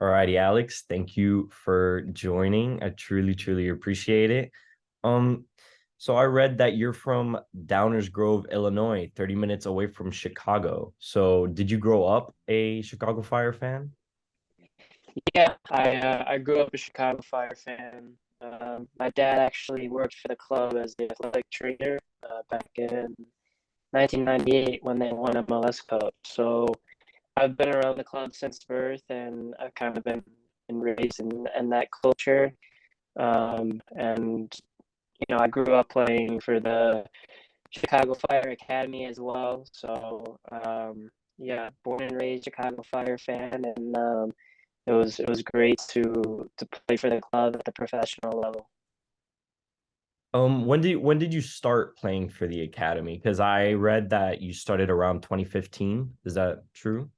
Alrighty, Alex, thank you for joining. I truly, truly appreciate it. Um, so I read that you're from Downers Grove, Illinois, 30 minutes away from Chicago. So did you grow up a Chicago Fire fan? Yeah, I grew up a Chicago Fire fan. My dad actually worked for the club as the athletic trainer back in 1998 when they won MLS Cup. So I've been around the club since birth, and I've kind of been raised in that culture. And I grew up playing for the Chicago Fire Academy as well. So yeah, born and raised Chicago Fire fan, and it was great to play for the club at the professional level. When did you start playing for the academy? Because I read that you started around 2015. Is that true?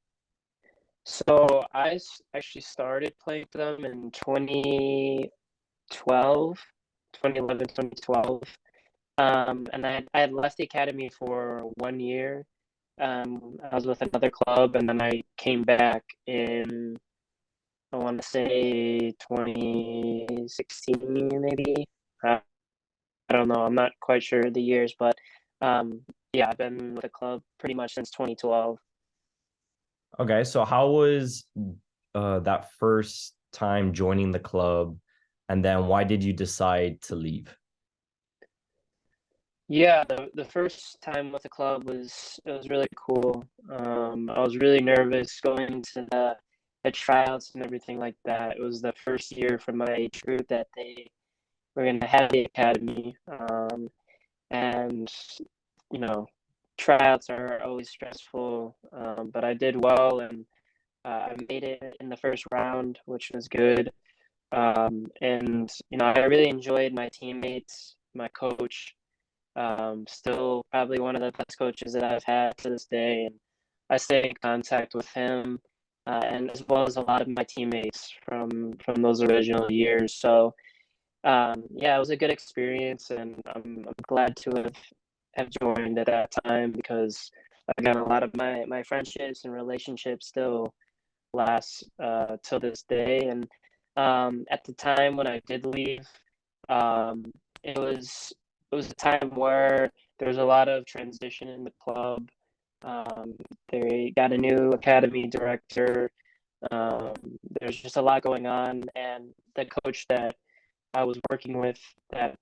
So actually started playing for them in 2012, 2011, 2012. And I had left the academy for 1 year. I was with another club, and then I came back in, I want to say 2016, maybe. I don't know. I'm not quite sure the years, but um, yeah, I've been with the club pretty much since 2012. Okay, so how was that first time joining the club, and then why did you decide to leave? Yeah, the first time with the club was really cool. I was really nervous going to the tryouts and everything like that. It was the first year from my age group that they were going to have the academy. And you know, tryouts are always stressful, but I did well, and I made it in the first round, which was good. And I really enjoyed my teammates, my coach. Still probably one of the best coaches that I've had to this day, and I stay in contact with him, and as well as a lot of my teammates from those original years. So yeah, it was a good experience, and I'm glad to have joined at that time because again, a lot of my friendships and relationships still last till this day. And at the time when I did leave, um, it was a time where there was a lot of transition in the club. Um, they got a new academy director. Um, there's just a lot going on, and the coach that I was working with, that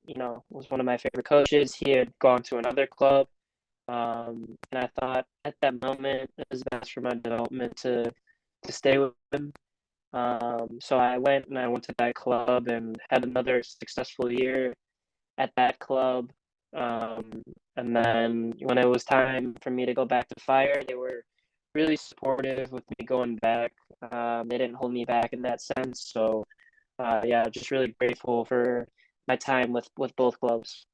was one of my favorite coaches. He had gone to another club, and I thought at that moment it was best for my development to stay with him. So I went to that club and had another successful year at that club. Um, and then when it was time for me to go back to Fire, they were really supportive with me going back. They didn't hold me back in that sense. So yeah, just really grateful for my time with both clubs.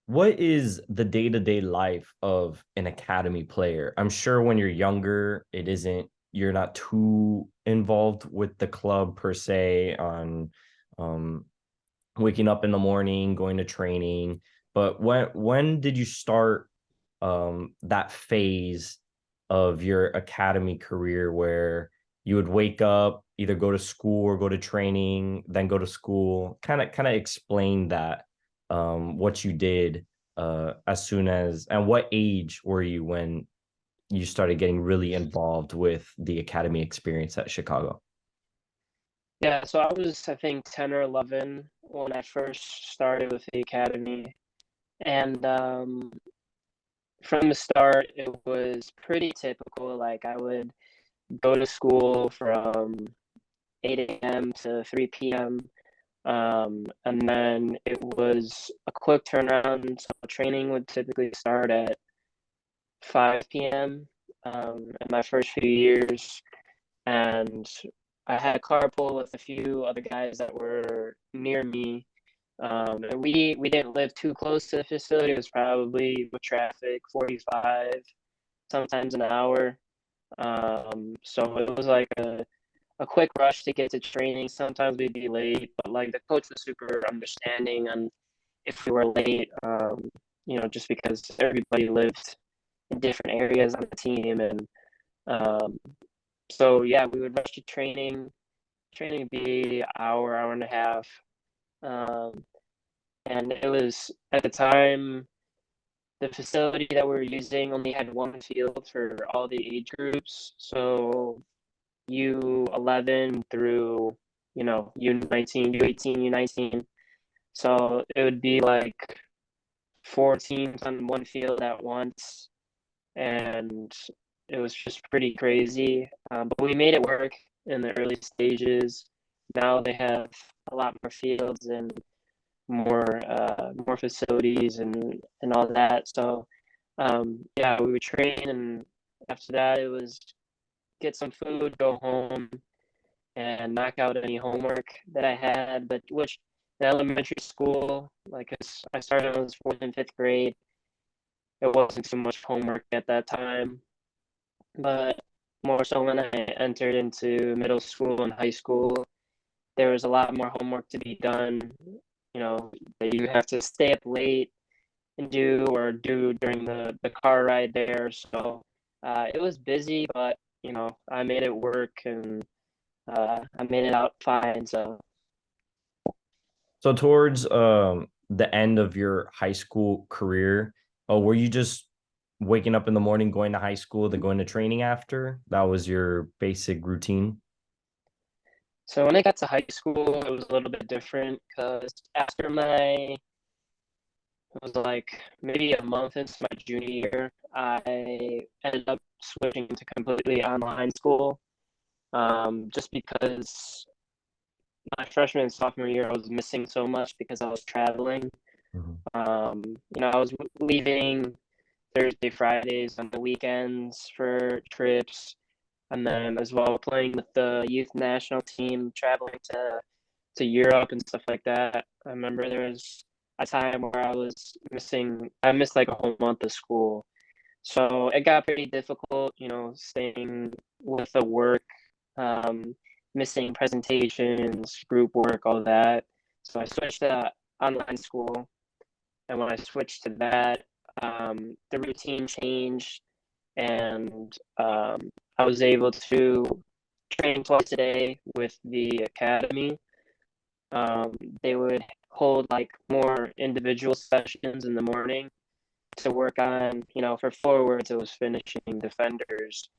What is the day-to-day life of an academy player? I'm sure when you're younger, you're not too involved with the club per se on um, waking up in the morning, going to training. But when did you start that phase of your academy career where you would wake up, either go to school or go to training, then go to school? Kind of explain that what you did as soon as and what age were you when you started getting really involved with the academy experience at Chicago? Yeah, so I was, I think, 10 or 11 when I first started with the academy. And from the start, it was pretty typical. Like I would go to school from 8 a.m. to 3 p.m. And then it was a quick turnaround. So training would typically start at 5 p.m. In my first few years. And I had a carpool with a few other guys that were near me. And we didn't live too close to the facility. It was probably with traffic 45, sometimes an hour. So it was like a quick rush to get to training. Sometimes we'd be late, but like the coach was super understanding and if we were late, just because everybody lived in different areas on the team, and um, So yeah, we would rush to training. Training would be an hour, hour and a half. Um, and it was at the time the facility that we were using only had one field for all the age groups. So U11 through, U19, U18, U19. So it would be like four teams on one field at once, and it was just pretty crazy. But we made it work in the early stages. Now they have a lot more fields and more facilities and all that. So yeah, we would train, and after that it was get some food, go home, and knock out any homework that I had. But which in elementary school, like I started when I was fourth and fifth grade, it wasn't too much homework at that time. But more so when I entered into middle school and high school, there was a lot more homework to be done. That you have to stay up late and do during the car ride there. So it was busy, but I made it work, and I made it out fine. So So towards the end of your high school career, were you just waking up in the morning, going to high school, then going to training after? That was your basic routine? so when I got to high school, it was a little bit different because after it was like maybe a month into my junior year, I ended up switching to completely online school. Just because my freshman and sophomore year, I was missing so much because I was traveling. Mhm. I was leaving Thursday, Fridays on the weekends for trips, and then as well playing with the youth national team, traveling to Europe and stuff like that. I remember there was a time where I missed like a whole month of school. So it got pretty difficult, staying with the work, um, missing presentations, group work, all that. So I switched to online school. And when I switched to that, the routine changed, and I was able to train twice a day with the academy. Um, they would hold like more individual sessions in the morning to work on, for forwards, it was finishing, defenders,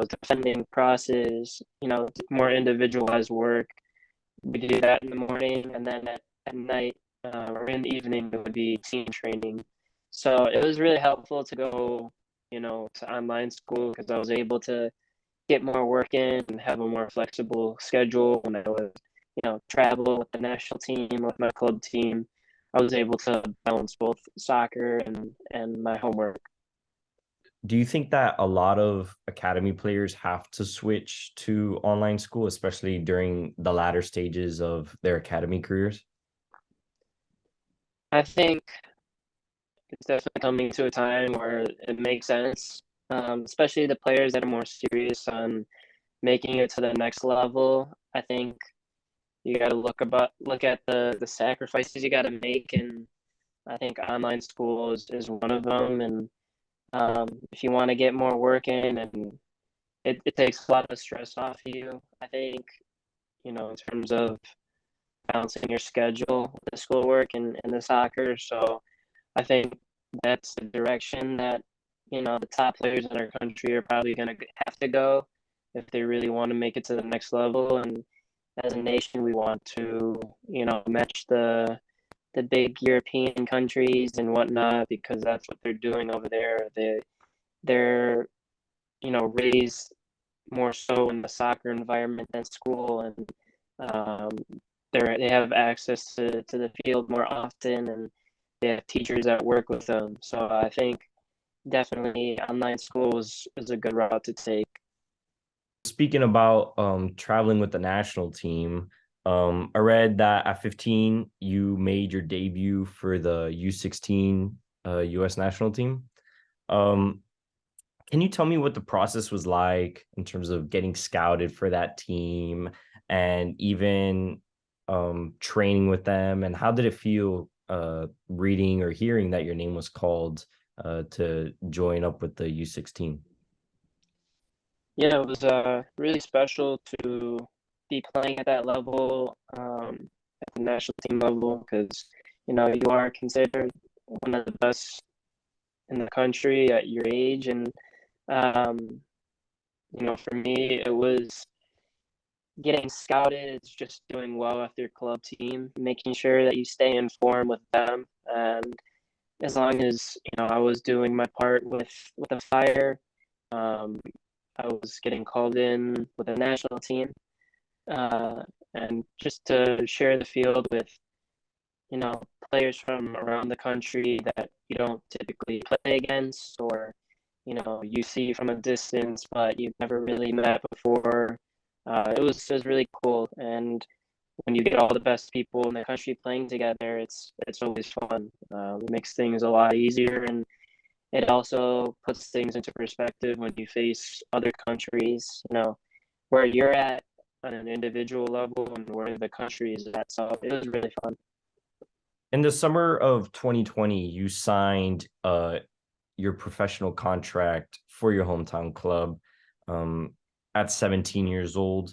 defending crosses, more individualized work. We do that in the morning, and then at night or in the evening, it would be team training. So it was really helpful to go, to online school because I was able to get more work in and have a more flexible schedule when I was, travel with the national team, with my club team. I was able to balance both soccer and my homework. Do you think that a lot of academy players have to switch to online school, especially during the latter stages of their academy careers? I think it's definitely coming to a time where it makes sense, especially the players that are more serious on making it to the next level. I think you got to look at the sacrifices you got to make, and I think online school is one of them. And if you want to get more work in, and it takes a lot of stress off you, I think, in terms of balancing your schedule, the schoolwork and the soccer. So I think that's the direction that the top players in our country are probably going to have to go if they really want to make it to the next level. And as a nation, we want to match the big European countries and whatnot because that's what they're doing over there. They're raised more so in the soccer environment than school, and um, they have access to the field more often, and they have teachers that work with them. So I think definitely online school is a good route to take. Speaking about traveling with the national team, I read that at 15 you made your debut for the U16 US national team. Um, can you tell me what the process was like in terms of getting scouted for that team and even training with them? And how did it feel reading or hearing that your name was called to join up with the U16? Yeah, it was really special to be playing at that level, at the national team level, because you are considered one of the best in the country at your age, and um, for me, it was getting scouted. It's just doing well with your club team, making sure that you stay in form with them, and as long as I was doing my part with the Fire, um, I was getting called in with the national team, uh, and just to share the field with you know players from around the country that you don't typically play against, or you see from a distance, but you've never really met before. It was really cool, and when you get all the best people in the country playing together, it's always fun. It makes things a lot easier, and it also puts things into perspective when you face other countries. Where you're at on an individual level and where the country is at. So it was really fun. In the summer of 2020, you signed your professional contract for your hometown club um, at 17 years old.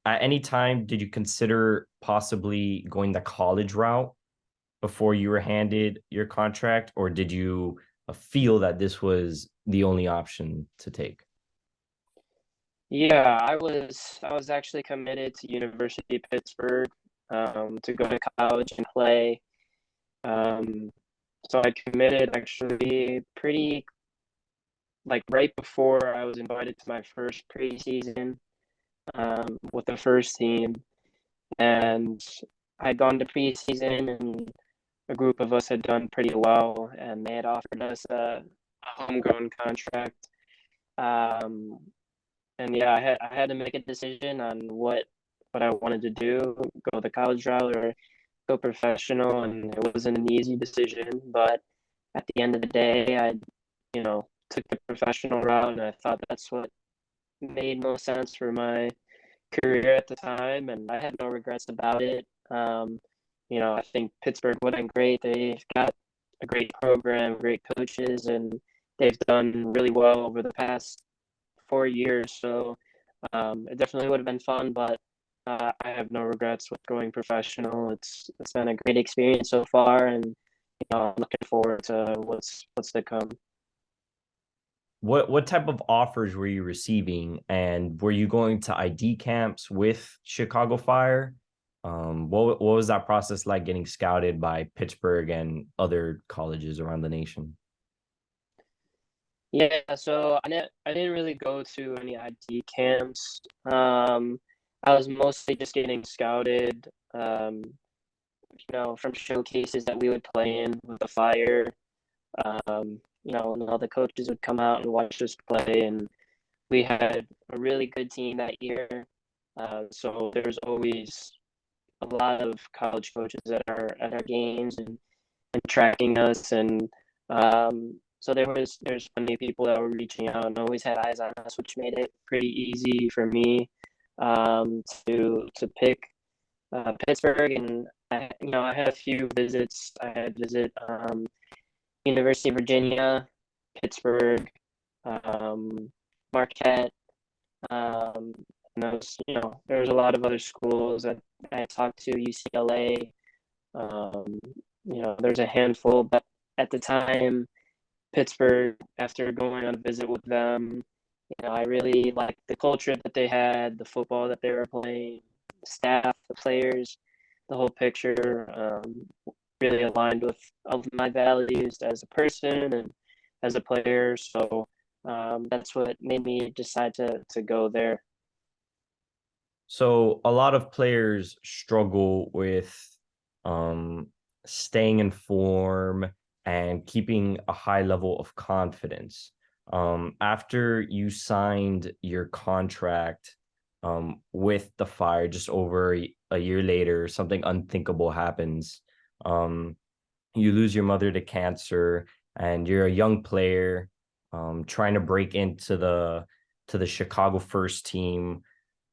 At any time, did you consider possibly going the college route before you were handed your contract, or did you feel that this was the only option to take? Yeah, I was actually committed to University of Pittsburgh, to go to college and play. Um, so I committed actually pretty like right before I was invited to my first preseason, with the first team, and I'd gone to preseason, and a group of us had done pretty well, and they had offered us a homegrown contract. Um, and yeah, I had to make a decision on what I wanted to do, go the college route or go professional, and it wasn't an easy decision, but at the end of the day, I took the professional route, and I thought that's what made most sense for my career at the time, and I had no regrets about it. I think Pittsburgh would have been great. They've got a great program, great coaches, and they've done really well over the past 4 years. So it definitely would have been fun, but I have no regrets with going professional. It's been a great experience so far, and I'm looking forward to what's to come. What type of offers were you receiving, and were you going to ID camps with Chicago Fire? What was that process like getting scouted by Pittsburgh and other colleges around the nation? Yeah, so I didn't really go to any ID camps. I was mostly just getting scouted, from showcases that we would play in with the Fire. And all the coaches would come out and watch us play, and we had a really good team that year. So there's always a lot of college coaches at our games and tracking us, and so there's plenty of people that were reaching out and always had eyes on us, which made it pretty easy for me, to pick Pittsburgh. And I had a few visits. I had visit University of Virginia, Pittsburgh, um, Marquette, um, and there was a lot of other schools that I talked to, UCLA. Um, there's a handful, but at the time, Pittsburgh, after going on a visit with them, I really liked the culture that they had, the football that they were playing, the staff, the players, the whole picture, really aligned with all of my values as a person and as a player. So that's what made me decide to go there. So a lot of players struggle with um, staying in form and keeping a high level of confidence. After you signed your contract with the Fire, just over a year later, something unthinkable happens. Um, you lose your mother to cancer, and you're a young player trying to break into the Chicago first team.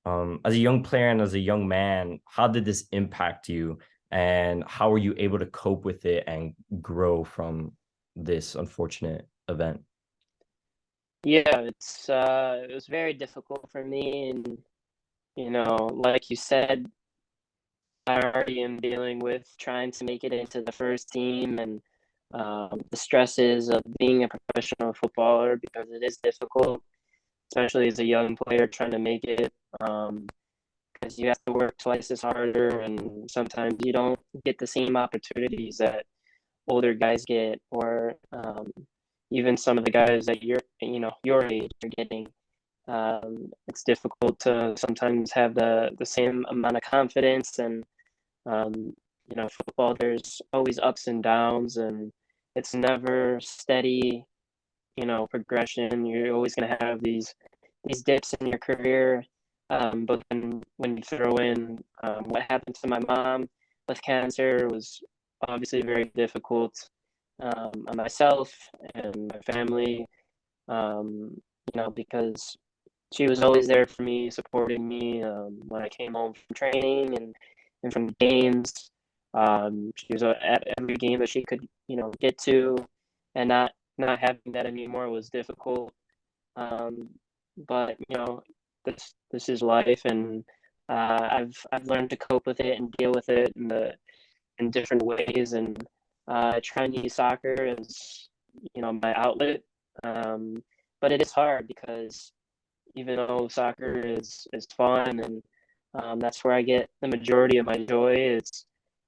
As a young player and as a young man, how did this impact you, and how were you able to cope with it and grow from this unfortunate event? Yeah, it was very difficult for me, and like you said, I already am dealing with trying to make it into the first team and the stresses of being a professional footballer because it is difficult, especially as a young player trying to make it. Because you have to work twice as harder, and sometimes you don't get the same opportunities that older guys get, or even some of the guys that your age are getting. It's difficult to sometimes have the same amount of confidence, and um, football. There's always ups and downs, and it's never steady. Progression. You're always going to have these dips in your career. But then when you throw in what happened to my mom with cancer was obviously very difficult on myself and my family, because she was always there for me, supporting me when I came home from training and from the games. She was at every game that she could, get to, and not having that anymore was difficult. Um, but this is life, and I've learned to cope with it and deal with it in different ways, and I try and use soccer as my outlet. Um, but it is hard because even though soccer is fun and that's where I get the majority of my joy,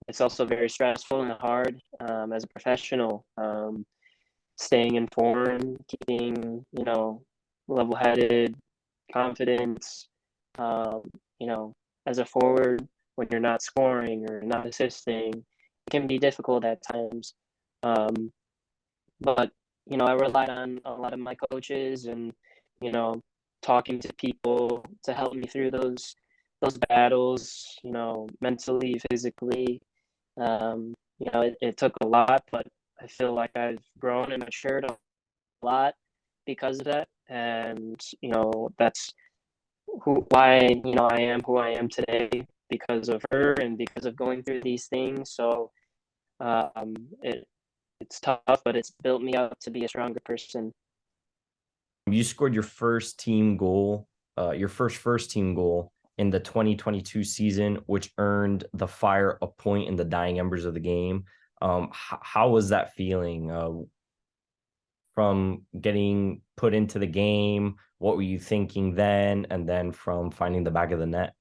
it's also very stressful and hard as a professional. Staying informed, keeping level-headed, confidence. Um, as a forward, when you're not scoring or not assisting, it can be difficult at times. Um, but I relied on a lot of my coaches and you know talking to people to help me through those battles. Mentally, physically. It took a lot, but I feel like I've grown and matured a lot because of that, and that's why I am who I am today because of her and because of going through these things. So um, it it's tough, but it's built me up to be a stronger person. You scored your first team goal, your first team goal in the 2022 season, which earned the Fire a point in the dying embers of the game. How was that feeling from getting put into the game? What were you thinking then, and then from finding the back of the net?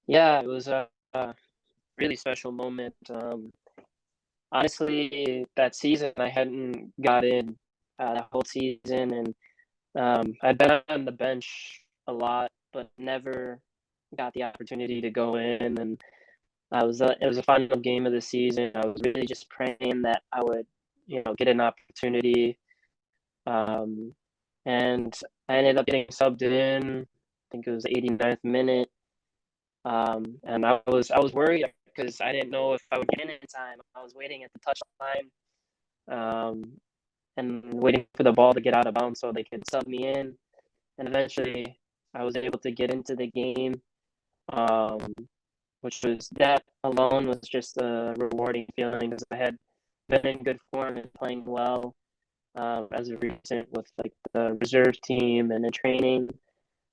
Yeah, it was a really special moment. Honestly, that season I hadn't got in that whole season, and I'd been on the bench a lot, but never got the opportunity to go in. And it was a final game of the season. I was really just praying that I would, get an opportunity. Um, and I ended up getting subbed in. I think it was the 89th minute. And I was worried because I didn't know if I would get in time. I was waiting at the touchline, um, and waiting for the ball to get out of bounds so they could sub me in. And eventually, I was able to get into the game, um, which was that alone was just a rewarding feeling because I had been in good form and playing well as of recent with like the reserve team and the training.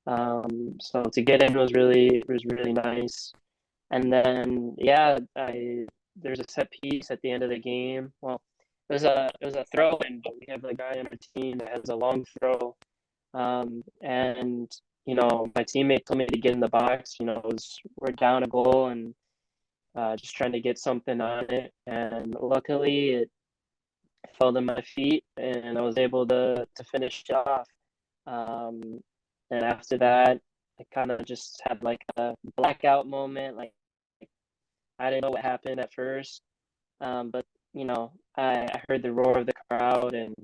So to get in was really nice. And then yeah, I there's a set piece at the end of the game. Well, it was a throw in, but we have a guy on our team that has a long throw. And my teammate told me to get in the box. We're down a goal and just trying to get something on it. And luckily, it fell to my feet, and I was able to finish it off. Um, and after that, I kind of just had like a blackout moment. Like I didn't know what happened at first, but I heard the roar of the crowd, and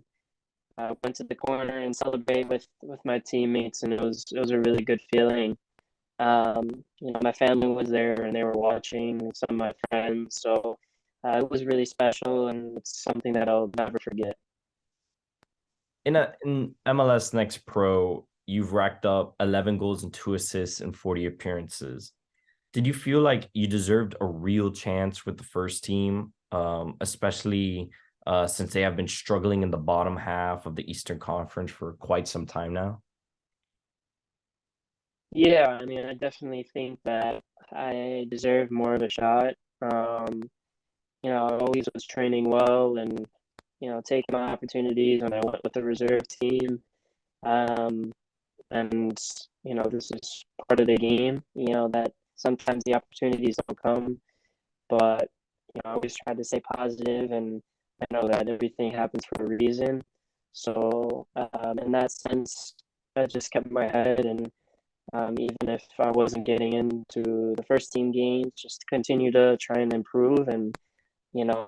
I went to the corner and celebrate with my teammates, and it was a really good feeling. My family was there and they were watching, some of my friends, so it was really special, and it's something that I'll never forget. In MLS Next Pro, you've racked up 11 goals and 2 assists in 40 appearances. Did you feel like you deserved a real chance with the first team, especially since they have been struggling in the bottom half of the Eastern Conference for quite some time now? Yeah, I mean, I definitely think that I deserve more of a shot. Um, I always was training well and, taking my opportunities when I went with the reserve team. Um, and, this is part of the game, that sometimes the opportunities don't come, but, I always try to stay positive and I know that everything happens for a reason. So, in that sense, I just kept my head and even if I wasn't getting into the first team games, just continue to try and improve. And,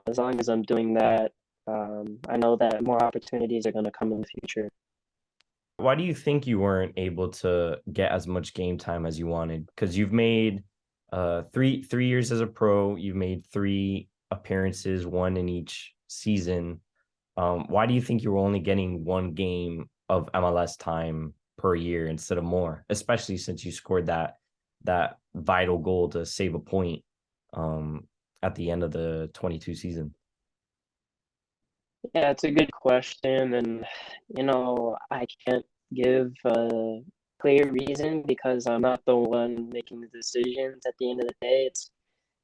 as long as I'm doing that, I know that more opportunities are going to come in the future. Why do you think you weren't able to get as much game time as you wanted? Because you've made three years as a pro, you've made three appearances, one in each season. Why do you think you were only getting one game of MLS time per year instead of more, especially since you scored that vital goal to save a point um, at the end of the 22 season? Yeah, it's a good question. And, I can't give a clear reason because I'm not the one making the decisions at the end of the day.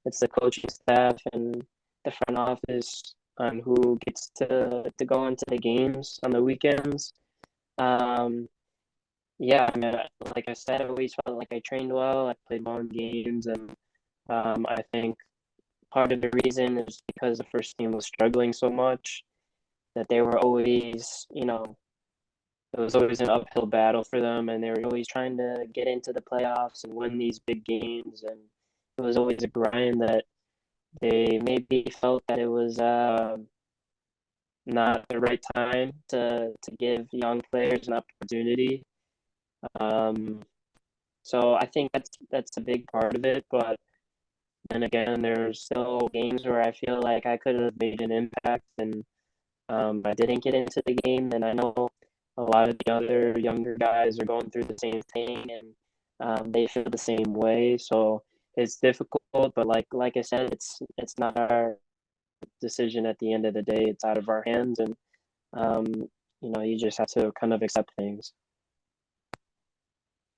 It's the coaching staff and the front office on who gets to go into the games on the weekends. Um, yeah, I mean, like I said, I always felt like I trained well. I played well in games, and I think part of the reason is because the first team was struggling so much that they were always, it was always an uphill battle for them, and they were always trying to get into the playoffs and win these big games, and it was always a grind that they maybe felt that it was not the right time to give young players an opportunity. Um, so I think that's a big part of it. But then again, there's still games where I feel like I could have made an impact, and I didn't get into the game. And I know a lot of the other younger guys are going through the same thing, and they feel the same way. So it's difficult, but like I said, it's not our decision at the end of the day. It's out of our hands, and um, you just have to kind of accept things.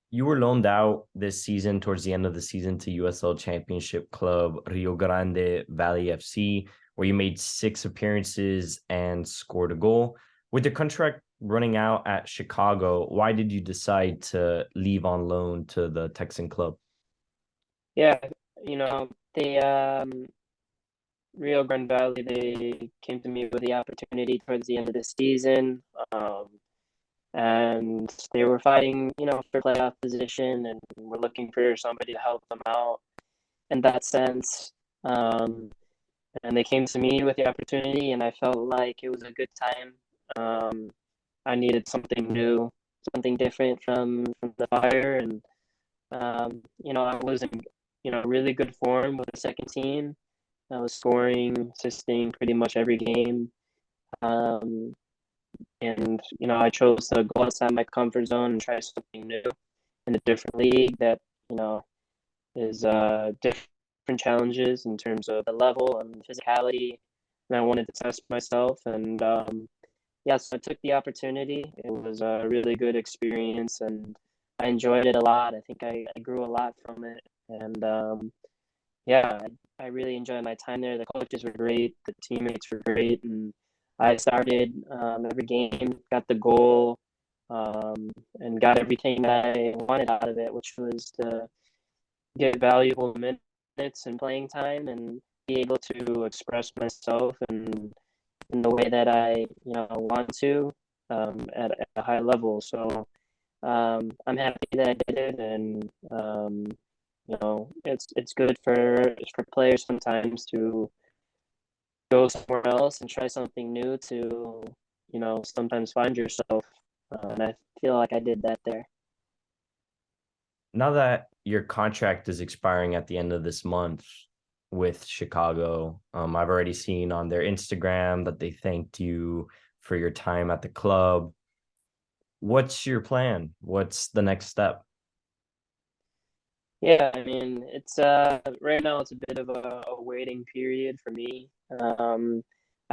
You were loaned out this season towards the end of the season to USL Championship club Rio Grande Valley FC, where you made six appearances and scored a goal. With your contract running out at Chicago, why did you decide to leave on loan to the Texan club? Yeah, they Rio Grande Valley, they came to me with the opportunity towards the end of the season. And they were fighting, for playoff position and were looking for somebody to help them out in that sense. Um, and they came to me with the opportunity, and I felt like it was a good time. Um, I needed something new, something different from the fire, and I was in, really good form with the second team. I was scoring, assisting pretty much every game. Um, and I chose to go outside my comfort zone and try something new in a different league that is different challenges in terms of the level and physicality. And I wanted to test myself, and yes, I took the opportunity. It was a really good experience, and I enjoyed it a lot. I think I grew a lot from it, and yeah, I really enjoyed my time there. The coaches were great, the teammates were great, and I started every game, got the goal, and got everything that I wanted out of it, which was to get valuable minutes and playing time and be able to express myself and in the way that I want to at a high level. So I'm happy that I did it, and it's good for players sometimes to go somewhere else and try something new to sometimes find yourself. And I feel like I did that there. Now that your contract is expiring at the end of this month with Chicago, I've already seen on their Instagram that they thanked you for your time at the club. What's your plan? What's the next step? Yeah, I mean, it's right now it's a bit of a waiting period for me.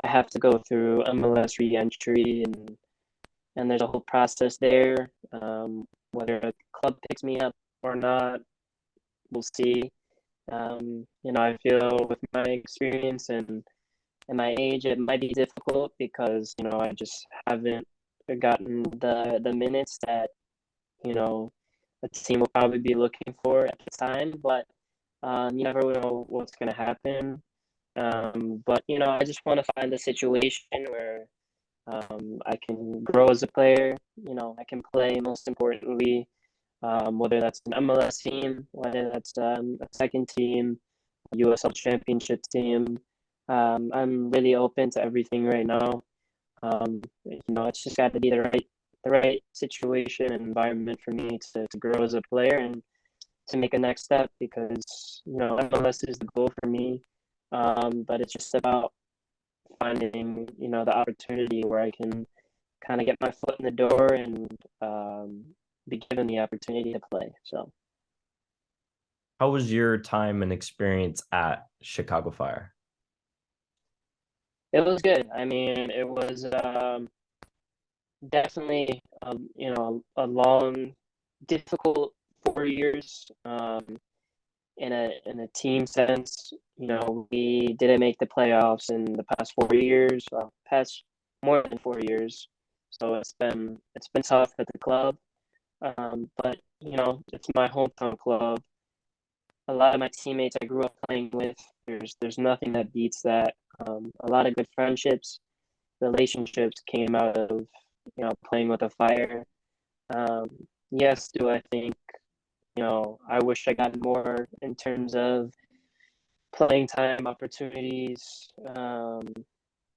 I have to go through MLS re-entry, and there's a whole process there. Whether a club picks me up or not, we'll see. I feel with my experience and my age, it might be difficult because I just haven't gotten the minutes that you know a team will probably be looking for at the time. But you never know what's going to happen. But I just want to find a situation where I can grow as a player. I can play most importantly, whether that's an MLS team, whether that's a second team, USL Championship team. I'm really open to everything right now. It's just got to be the right situation and environment for me to grow as a player and to make a next step because MLS is the goal for me. But it's just about finding the opportunity where I can kind of get my foot in the door and be given the opportunity to play. So How was your time and experience at Chicago Fire? it was good. I mean, it was definitely a long, difficult 4 years. In a team sense, we didn't make the playoffs in the past 4 years, past more than 4 years. So it's been tough at the club. But it's my hometown club. A lot of my teammates I grew up playing with. There's nothing that beats that. A lot of good friendships, relationships came out of playing with the Fire. Um, yes, do I think I wish I got more in terms of playing time opportunities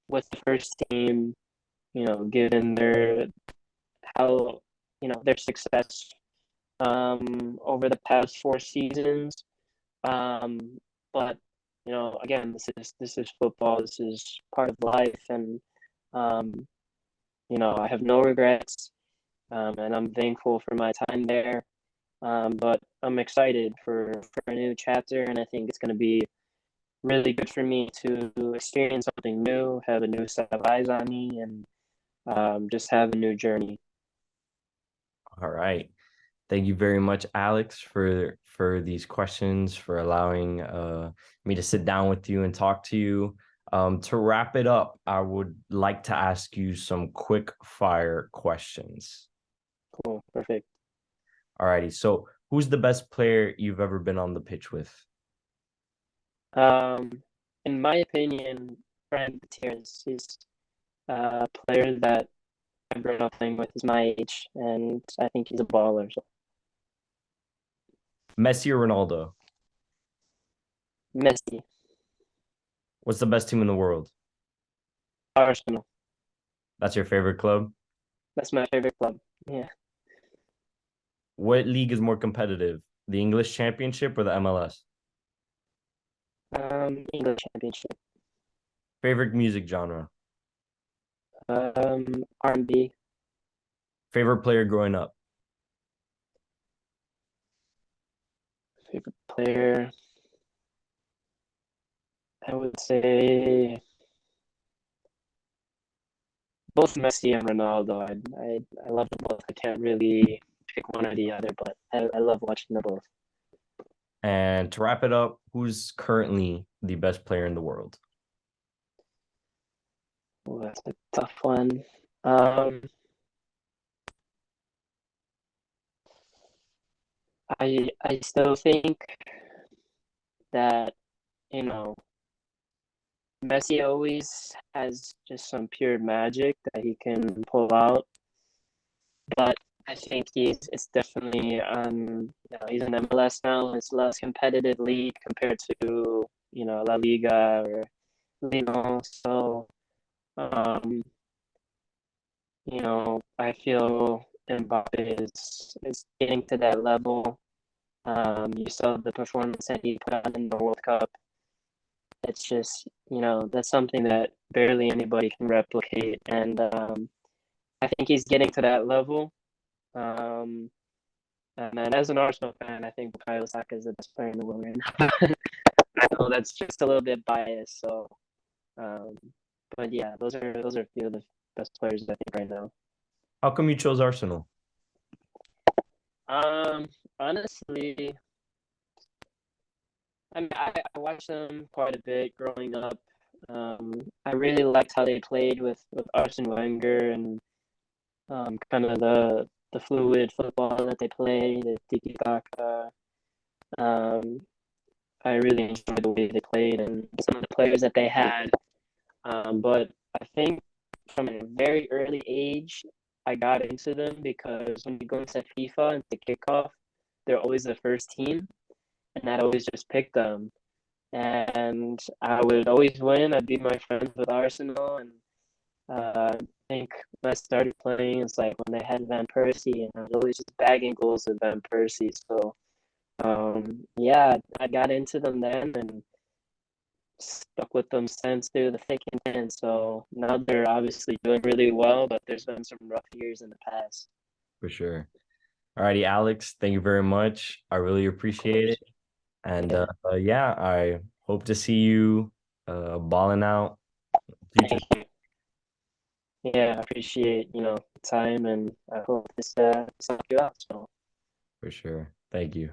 with the first team. Given how their success over the past 4 seasons. But again, this is football. This is part of life, and um, I have no regrets, and I'm thankful for my time there. But I'm excited for a new chapter, and I think it's going to be really good for me to experience something new, have a new set of eyes on me, and just have a new journey. All right. Thank you very much, Alex, for these questions, for allowing me to sit down with you and talk to you. To wrap it up, I would like to ask you some quick fire questions. Cool, perfect. All righty. So, who's the best player you've ever been on the pitch with? Um, in my opinion, Brian Gutierrez is a player that I've grown up playing with. Is my age, and I think he's a baller. So Messi or Ronaldo? Messi, What's the best team in the world? Arsenal. That's your favorite club? That's my favorite club. Yeah. What league is more competitive, the English Championship or the MLS? English Championship. Favorite music genre? R&B. Favorite player growing up? Favorite player. I would say both Messi and Ronaldo. I love them both. I can't really pick one or the other, but I love watching them both. And to wrap it up, who's currently the best player in the world? Oh, that's a tough one. Um, I still think that you know Messi always has just some pure magic that he can pull out, but I think it's definitely he's in MLS now. It's less competitive league compared to La Liga or Liga. So um, I feel Mbappe is getting to that level. You saw the performance that he put on in the World Cup. It's just, that's something that barely anybody can replicate. And I think he's getting to that level. Um, and then as an Arsenal fan, I think Bukayo Saka is the best player in the world right now. I know that's just a little bit biased. So, um, But yeah, those are a few of the best players I think right now. How come you chose Arsenal? Um, honestly, I mean, I watched them quite a bit growing up. I really liked how they played with Arsene Wenger and kind of the fluid football that they play, the tiki taka. Um, I really enjoyed the way they played and some of the players that they had. But I think from a very early age, I got into them because when you go into FIFA and the kickoff, they're always the first team, and I'd always just pick them. And I would always win. I'd beat my friends with Arsenal, and I think when I started playing, it's like when they had Van Persie, and I was always just bagging goals with Van Persie. So yeah, I got into them then, and stuck with them since through the thick and thin. So now they're obviously doing really well, but there's been some rough years in the past. For sure. Alrighty, Alex, thank you very much. I really Of appreciate it. course. And Yeah. yeah, I hope to see you balling out in the future. Thank you. Yeah, I appreciate, the time and I hope this helped you out. So For sure. Thank you.